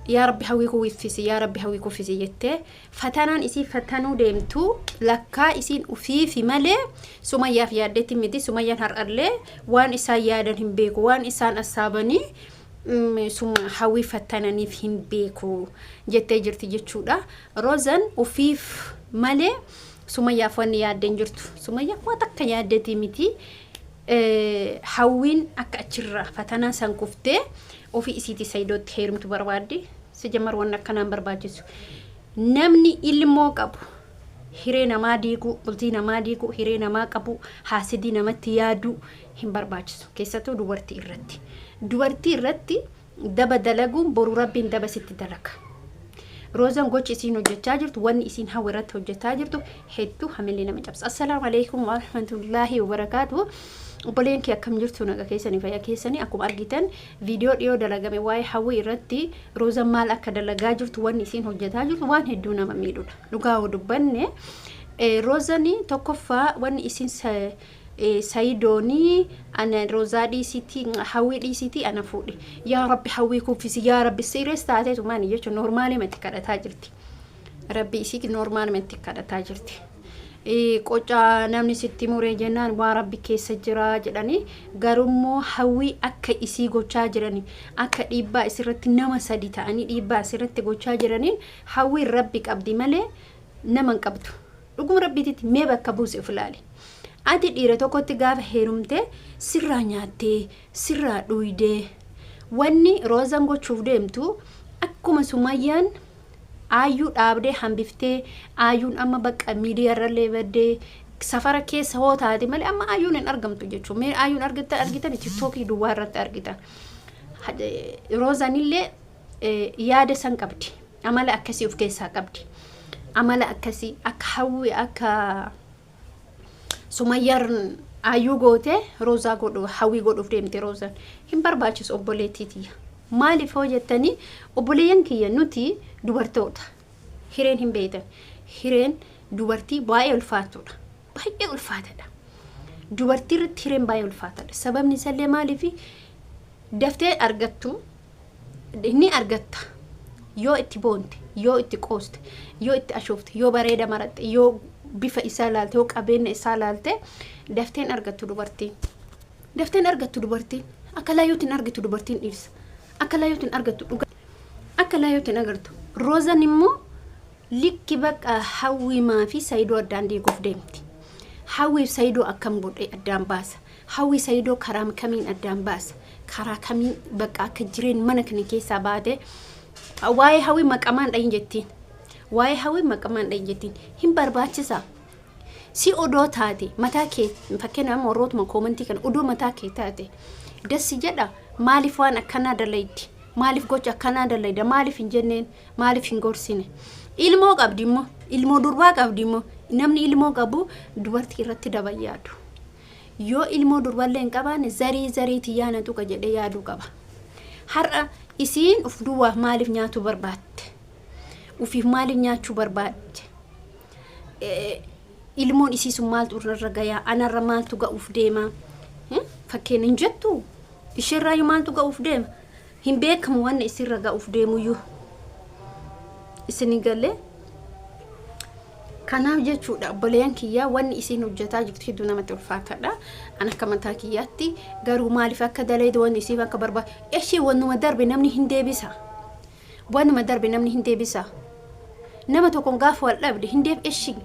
يا ربي هويكو ويفسي يا ربي هويكو في زيته فتنان إسي فتنو ديمتو لكا إسين وفي في ملء سمية في يادتي مدي سمية هر أرلي وان إسا يادن بيكو وان إسان أصابني سم هوي فتناني فين بيكو jetee jirti jechuudha Rozan ufiif male Sumayaa fani yaadden jirtu Sumayaa waan akka yaaddeti miti Hawiin akka achirra fatana san kuftee ofi isiiti saidootti heerumtu barbaaddi sijamar waan akkanaan barbaachisu namni ilmoo qabu hiree namaa diigu bultii namaa diigu hiree namaa qabu haasidii namatti yaadu hin barbaachisu keessattuu dubartii irratti daba dalaguun boru rabbiin daba sitti dalaga Rozan gochi isin hojjechaa jirtu wanni isin hawirratti hojjechaa jirtu hedduu hamillee nama cabsa assalaamu alaykum wa rahmatullahi wa barakatuh Oboleen ki akkam jirtu naga keessanii fayyaa keessanii akkuma argitan viidiyoo dhiyoo dalagame waa'ee Hawii irratti Rozan maal akka dalagaa jirtu wanni isin hojjetaa jirtu waan hedduu nama miidhudha dhugaa dubbanne Rozani tokkoffaa wanni isin saidoni ana Rozadi city Hawii city ana fuudhi ya rabbi Hawii kufisi ya rabbi serious taate tumani jechuun normaali matti kadhataa jirti rabbi isii normaali matti kadhataa jirti qoca namni sitti muree jennaan waa rabbi keessa jira jedhani garummoo Hawii akka isii gochaa jirani akka dhiibbaa isirratti nama sadi ta'ani dhiibbaa isirratti gochaa jiraniin Hawii rabbi qabdi malee nama hin qabdu dhuguma rabbiitti mee bakka buuse uflaali ati dhiira tokkotti gaafa heerumte sirraa nyaattee sirraa dhuyde wanni Rozan gochuuf deemtu akkuma Sumayyaan ayyuu dhaabdee hambiftee ayyuun amma bakka miidiyaa irra leebadee safara keessa hootaati malee amma ayyuun hin argamtu jechuun mee ayyuun argitan TikTokii duwwaa irratti argitan Rozan illee yaada san qabdi amala akkasii of keessaa qabdi amala akkasii akka Hawii akka Sumayyaan ayyuu goote Roza godhu Hawii godhuuf deemte Rozan hin barbaachisu obboleettiitii maaliif hojjettanii obboleeyyan kiyya nuti dubartoota hireen hin beekan hireen dubartii baay'ee ulfaatudha dubartii irratti hireen baay'ee ulfaatadha sababni isallee maaliif daftee argattu inni argatta yoo itti boonte yoo itti qooste yoo itti ashoofte yoo bareeda maratte yoo bifa isaa laalte yoo qabeenya isaa laalte dafteen argattu dubartiin akka laayootiin argattu dubartiin dhiirsa akka laayootiin argattu dhuga akka laayootiin agartu Rozan immoo likki bakka Hawii maafi saidoo addaan deeguuf deemti Hawii saidoo akkam godhe addaan baasa Hawii saidoo karaa kamiin addaan baasa karaa kamiin bakka akka jireen mana kana keessaa baate waa'ee Hawii maqamaan dhayin jettiin waa'ee Hawii maqamaan dhayin jettiin hin barbaachisa si odoo taate mataa kee fakkeenyaaf warrootuma koomentii kana odoo mataa kee taate dassi jedha maaliif waan akkanaa dalaydi maaliif gocha akkanaa dalayda maaliif hin jenneen maaliif hin gorsine ilmoo qabdi immoo ilmoo durbaa qabdi immoo namni ilmoo qabu dubartii irratti dabayyaadu yoo ilmoo durballee hin qabaanne zariitii yaana tuqa jedhee yaaduu qaba har'a isiin uf duwwaa maaliif nyaatu barbaadde ufiif maaliif nyaachuu barbaadde ilmoon isii sun maaltu irra gayaa anarra maaltu ga'uuf deema fakkeen hin jettu ishirraa maaltu ga'uuf deema hin beekamu wanne isirra ga'uuf deemuyyuu isini galee kanaaf jechuudha obboleeyyan kiyyaa wanni isin hojjetaa jirtu hedduu namatti ulfaatadha ana akka mataa kiyyaatti garuu maaliif akka dalaydu wanni isiif akka barbaadu ishee wannuma darbe namni hin deebisa nama tokkoon gaafa wal dhabde hin ishee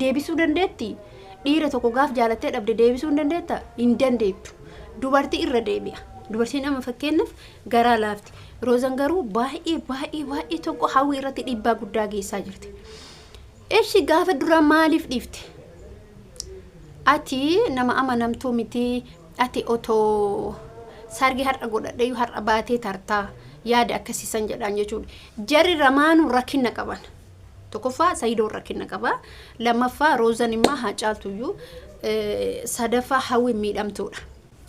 deebisuu dandeetti dhiira tokko gaaf jaalattee dhabde deebisuu hin dandeetta hin dandeettu dubartii irra deebi'a dubartiin amma fakkeenyaaf garaa laafti Rozan garuu baay'ee tokko Hawii irratti dhiibbaa guddaa geessaa jirti ishee gaafa dura maaliif dhiifte ati nama amanamtuu miti ati otoo sargi har'a godhadhe har'a baatee tartaa yaada akkasiisan jedhaan jechuudha jarri ramaanu rakkina qaban tokkoffaa saidoo rakkina qaba lammaffaa Rozan immoo haacaaltuyyuu sadaffaa Hawii miidhamtuudha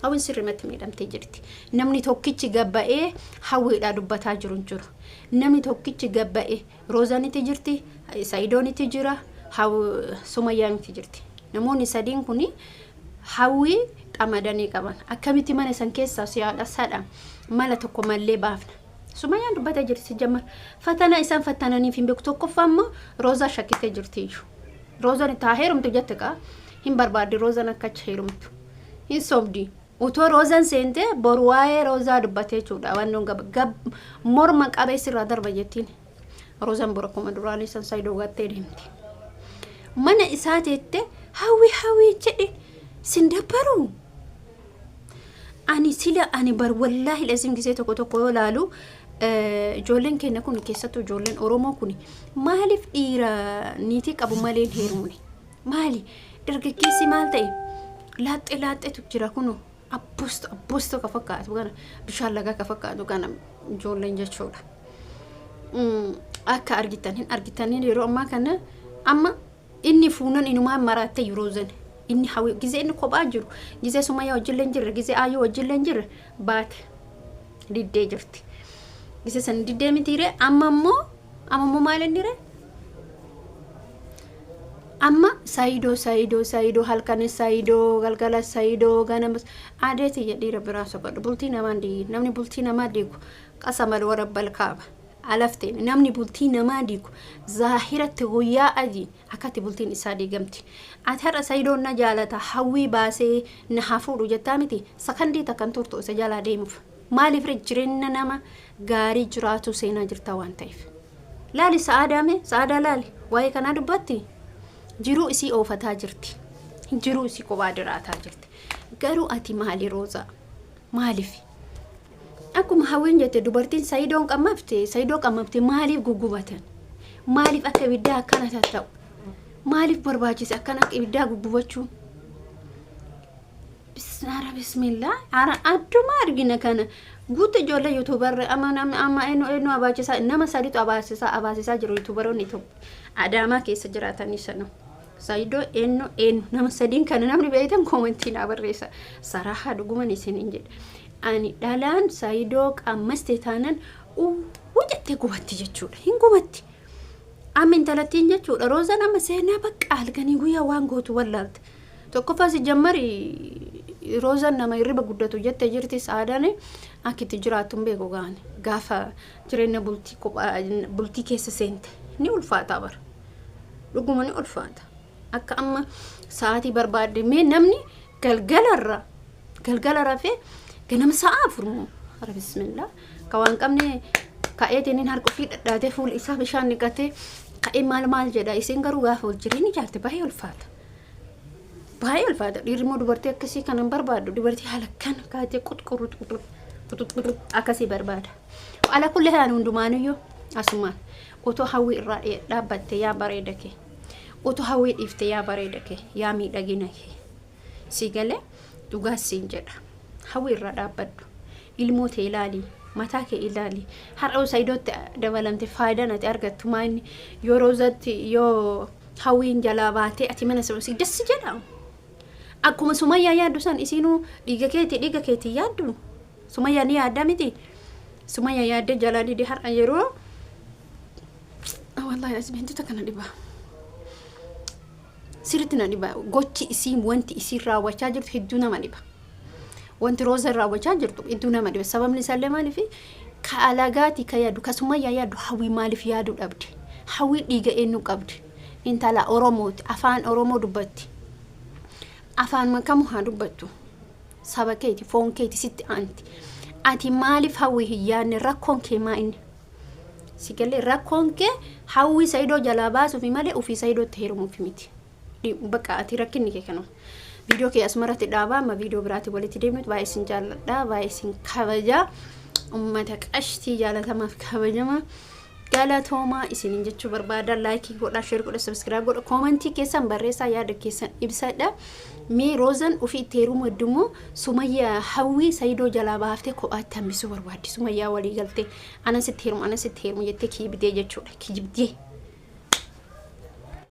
Hawiin sirrimatti miidhamtee jirti namni tokkichi gabba'ee Hawiidhaa dubbataa jiru namni tokkichi gabba'ee Rozanitti jirti saidoonitti jira Sumayyaanitti jirti namoonni sadiin kuni Hawii qamadanii qaban akkamitti mana san keessaa siyaadha sadha mala tokko mallee baafna Sumaayaan dubbatee jirti jammar fatana isaan fatananii fi beeku tokkoffaa immoo Roozaa shakkitee jirti iyyuu. Roozaan itti haa heerumtu jette kaa hin barbaadde Roozaan akka achi heerumtu hin sobdi. Utoo Roozaan seentee boru waa'ee Roozaa dubbatee jechuudha waan gab morma qabeessirraa darba jettiin. Roozaan bora kuma duraanii san saayidoo gattee deemti. Mana isaa teette Hawii jedhe sin dabbaru. Ani sila ani bar wallahi lazim gisee tokko yoo laalu ijoolleen keenya kun keessattuu ijoolleen Oromoo kun maaliif dhiira niitii qabu malee heerumne? Maali? Dargaggeessi maal ta'e? Laaxxeetu jira kun abbuustu ka fakkaatu kana bishaan lagaa ka fakkaatu kana ijoolleen jechuudha. Akka argitaniin yeroo ammaa kana amma inni fuunan inumaan maraattee Roozaan inni Hawii gisee inni kophaa jiru gisee Sumayaa wajjilleen jirre gisee Aayoo wajjilleen jirre baate diddee jirti. Gisee san diddee mitiire amma immoo maal inni re? Amma saayidoo halkan saayidoo galgala saayidoo ganama adeeti jedhee rabbiraa soqadhu bultii namaan diigu namni bultii namaa diigu qasamal warabbal kaaba. Alafte namni bultii namaa diigu zaahiratti guyyaa adii akkatti bultiin isaa diigamti. Ati har'a saayidoon na jaalata Hawii baasee na hafuudhu jettaa miti sakandii takkan turtu isa jalaa deemuuf. Maaliif jireenya nama gaarii jiraatu seenaa jirta waan ta'eef. Laali sa'aadaa laali waa'ee kanaa dubbatti jiruu isii oofataa jirti. Jiruu isii kophaa diraataa jirti. Garuu ati maali Roozaa? Maaliif? Akkuma Hawiin jette dubartiin saayidoo qammafte maaliif gugubatan? Maaliif akka ibiddaa akkana tatta'u? Maaliif barbaachise akkana akka ibiddaa gugubachuun? Bismillah adduma argina kana guutuu ijoollee yuutuubarra amma eenyu abaachisaa nama sadiitu abaasisaa jiru yuutuubaroonni Adaamaa keessa jiraatanii sana. Saayidoo eenyu nama sadiin kana namni beektan koomentiin barreessa. Sarahaa dhuguman isiniin jedha. Ani dhalaan saayidoo qammaste taanan jettee gubatti jechuudha. Hin gubatti. Amma intalattiin jechuudha. Roozaan amma seenaa bakka halkanii guyyaa waan gootu wallaalte. Tokkoffaa Jammari Roozaan nama hirriba guddatu jettee jirti saadaan akkitti jiraattu hin beeku gaane. Gaafa jireenya bultii keessa seente ni ulfaata bara. Dhuguma ni ulfaata. Akka amma sa'aatii barbaadde mee namni galgala rafee ganama sa'a furmu. Bismillah. Kawaan qabne ka'eetiin harka ofii dhadhaatee fuula isaa bishaan dhiqatee ka'ee maal jedha. Isin garuu gaafa wal jireenya jaalte baay'ee ulfaata. Baay'ee ulfaata. Dhiirri immoo dubartii akkasii kanan barbaadu. Dubartii haala kan kaatee quxquxu akkasii barbaada. Ala kullee haan hundumaanuyyuu asumaan otoo Hawii irraa dhaabbatte yaa bareeda kee. Otoo Hawii dhiifte yaa bareeda kee. Yaa miidhagina kee. Si galee dhugaa siin jedha. Hawii irraa dhaabbadhu. Ilmoo tee ilaali. Mataa kee ilaali. Har'a saayidootti dabalamte faayidaan ati argattu maanni yoo Roozatti yoo Hawiin jalaa baatee ati mana si dassi jedha. Akkuma Sumayaa yaaddu san isinuu dhiiga keetii yaaddu. Sumayaa ni yaadda miti. Sumayaa yaadde jalaa didee har'a yeroo wallahi asbeentu kana dhiba. Sirriitti na dhiba. Gochi isiin wanti isiin raawwachaa jirtu hedduu nama dhiba. Wanti Roozaan raawwachaa jirtu hedduu nama dhiba. Sababni isaallee maaliif ka alagaati ka yaaddu ka Sumayaa yaaddu Hawii maaliif yaaduu dhabde? Hawii dhiiga eenyu qabdi? Intala Oromooti afaan Oromoo dubbatti. Afaan makamu haa dubbattu. Saba keeti foon keeti sitti aanti. Ati maaliif Hawii hin yaadne rakkoon kee maa inni? Si galee rakkoon kee Hawii saayidoo jalaa baasuufi malee ofii saayidootti heerumuufi miti. Bakka ati rakkinni kee kanuma. Video kee asmaratti dhaabaa amma video biraatti walitti deemnutu baay'ee isin jaalladha baay'ee isin kabaja ummata qashtii jaalatamaaf kabajama galatooma isinin jechuu barbaada like godha share godha subscribe godha commenti keessan barreessaa yaada keessan ibsadha mee Roozaan ofii teerumu heddumoo Sumayaa Hawii saayidoo jalaa baaftee kophaatti hambisuu barbaaddi Sumayaa walii galtee ana sitti heerumu jettee kiibdee jechuudha kiibdee